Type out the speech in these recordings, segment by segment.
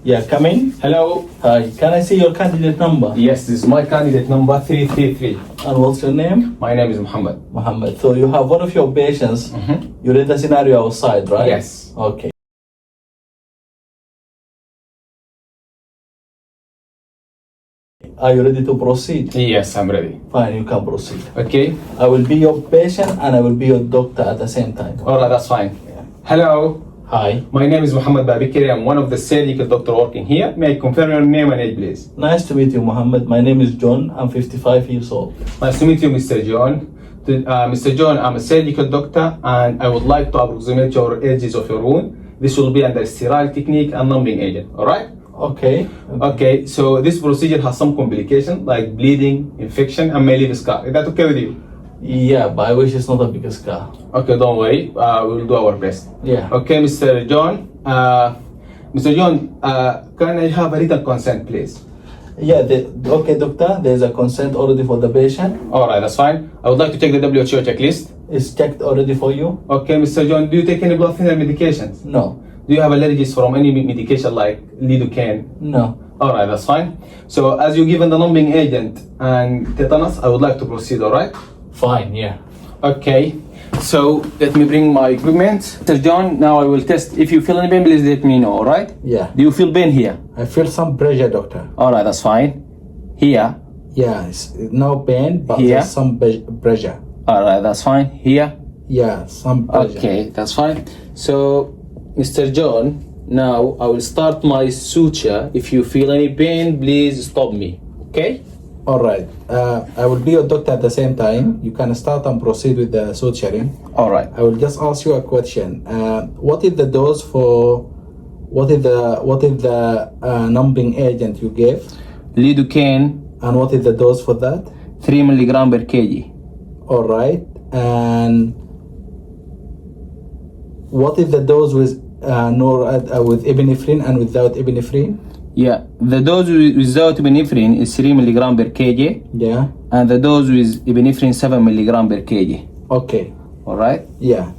Yeah, come in. Hello. Hi, can I see your candidate number? Yes, this is my candidate number 333. And what's your name? My name is Muhammad. Muhammad. So you have one of your patients. You read the scenario outside, right? Yes. Okay. Are you ready to proceed? Yes, I'm ready. Fine, you can proceed. Okay. I will be your patient and I will be your doctor at the same time. All right, that's fine. Yeah. Hello. Hi. My name is Muhammad Babikiri. I'm one of the surgical doctor working here. May I confirm your name and age, please? Nice to meet you, Muhammad. My name is John. I'm 55 years old. Nice to meet you, Mr. John. Mr. John, I'm a surgical doctor and I would like to approximate your edges of your wound. This will be under sterile technique and numbing agent. All right? Okay. Okay, so this procedure has some complications like bleeding, infection, and may leave a scar. Is that okay with you? Yeah, but I wish it's not a big scar. Okay, don't worry. We will do our best. Yeah. Okay, Mr. John. Mr. John, can I have a written consent, please? Yeah, okay, doctor. There's a consent already for the patient. All right, that's fine. I would like to check the WHO checklist. It's checked already for you. Okay, Mr. John, do you take any blood thinner medications? No. Do you have allergies from any medication like lidocaine? No. All right, that's fine. So as you given the numbing agent and tetanus, I would like to proceed, all right? Fine, yeah. Okay, so let me bring my equipment. Mr. John, now I will test. If you feel any pain, please let me know, all right? Yeah. Do you feel pain here? I feel some pressure, doctor. All right, that's fine. Here? Yeah, it's no pain, but Here? there's some pressure. All right, that's fine. Here? Yeah, some pressure. Okay, that's fine. So, Mr. John, now I will start my suture. If you feel any pain, please stop me, okay? All right. I will be your doctor at the same time. You can start and proceed with the suturing. All right. I will just ask you a question. What is the dose for? What is the numbing agent you gave? Lidocaine, And what is the dose for that? 3 milligram per kg. All right. And what is the dose with with epinephrine and without epinephrine? Yeah, the dose without epinephrine is 3 milligram per kg, Yeah. and the dose with epinephrine 7 milligram per kg. Okay. All right. Yeah.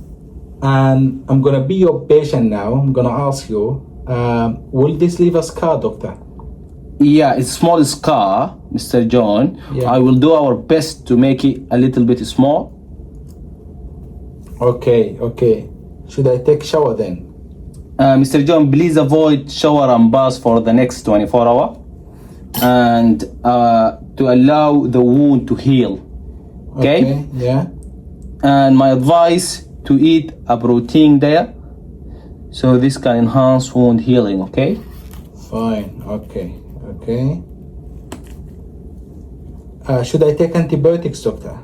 And I'm gonna be your patient now. I'm gonna ask you, will this leave a scar, doctor? Yeah, it's small scar, Mr. John. Yeah. I will do our best to make it a little bit small. Okay, okay. Should I take shower then? Mr. John, please avoid shower and bath for the next 24 hours and to allow the wound to heal. Okay? Yeah. And my advice to eat a protein diet so this can enhance wound healing, okay? Fine. Okay. Okay. Should I take antibiotics, doctor?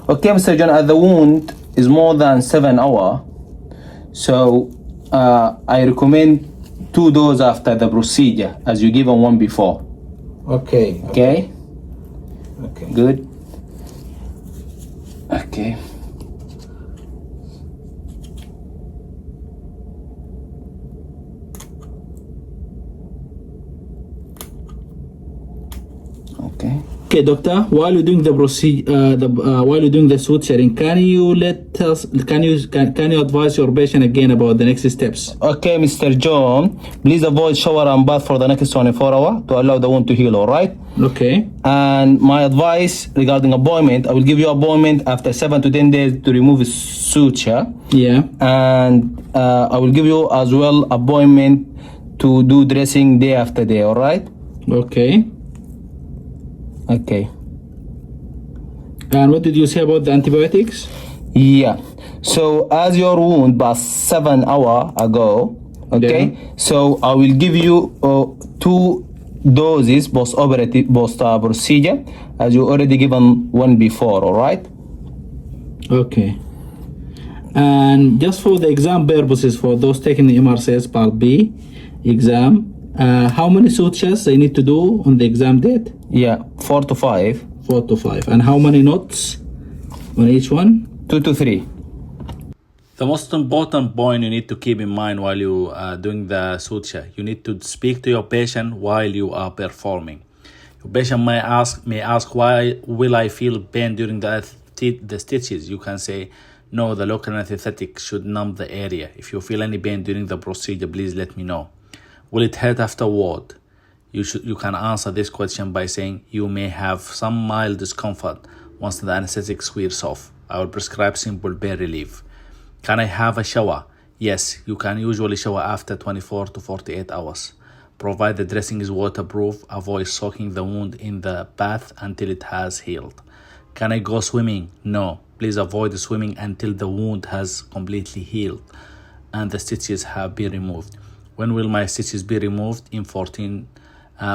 Okay, Mr. John, as the wound is more than 7 hours, so I recommend 2 doses after the procedure as you given one before. Okay. Okay? Okay. Good. Okay. Okay. Okay, doctor. While you're doing the procedure, while you're doing the suturing, can you advise your patient again about the next steps? Okay, Mr. John, please avoid shower and bath for the next 24 hours to allow the wound to heal, all right? Okay. And my advice regarding appointment, I will give you appointment after 7 to 10 days to remove suture. Yeah. And I will give you as well appointment to do dressing day after day, all right? Okay. Okay. And what did you say about the antibiotics? Yeah. So as your wound was 7 hours ago, okay, Yeah. so I will give you 2 doses post-operative, procedure, as you already given one before, all right? Okay. And just for the exam purposes, for those taking the MRCS Part B exam, how many sutures they need to do on the exam date? Yeah, 4 to 5. 4 to 5. And how many knots on each one? 2 to 3. The most important point you need to keep in mind while you are doing the suture, you need to speak to your patient while you are performing. Your patient may ask, why will I feel pain during the stitches? You can say, no, the local anesthetic should numb the area. If you feel any pain during the procedure, please let me know. Will it hurt afterward? You can answer this question by saying you may have some mild discomfort once the anesthetic wears off. I will prescribe simple pain relief. Can I have a shower? Yes, you can usually shower after 24 to 48 hours. Provide the dressing is waterproof. Avoid soaking the wound in the bath until it has healed. Can I go swimming? No. Please avoid swimming until the wound has completely healed and the stitches have been removed. When will my stitches be removed? In 14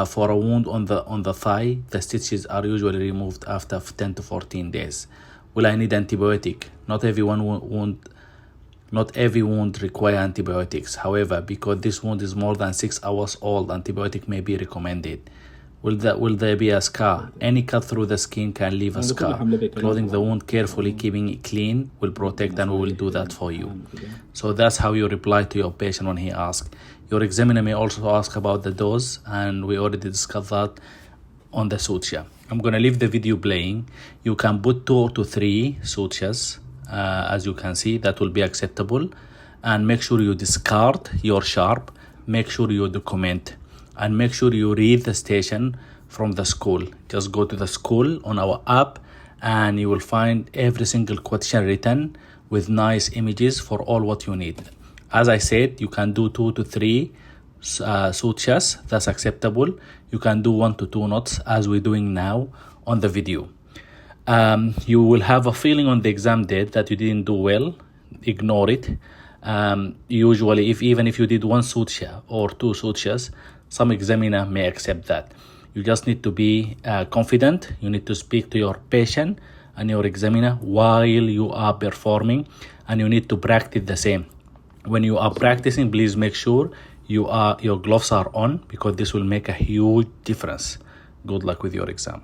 for a wound on the thigh, the stitches are usually removed after 10 to 14 days. Will I need antibiotic? Not every wound require antibiotics. However, because this wound is more than 6 hours old, antibiotic may be recommended. Will there be a scar? Any cut through the skin can leave a scar. Clothing the wound carefully, keeping it clean will protect, and we will do that for you. So that's how you reply to your patient when he asks. Your examiner may also ask about the dose, and we already discussed that on the suture. I'm going to leave the video playing. You can put 2 to 3 sutures, as you can see, that will be acceptable. And make sure you discard your sharp. Make sure you document. And make sure you read the station from the school. Just go to the school on our app and you will find every single question written with nice images for all what you need. As I said, you can do 2 to 3 sutures, that's acceptable. You can do 1 to 2 knots as we're doing now on the video. You will have a feeling on the exam date that you didn't do well. Ignore it. Usually, even if you did 1 suture or 2 sutures, some examiner may accept that. You just need to be confident. You need to speak to your patient and your examiner while you are performing, and you need to practice the same. When you are practicing, please make sure your gloves are on, because this will make a huge difference. Good luck with your exam.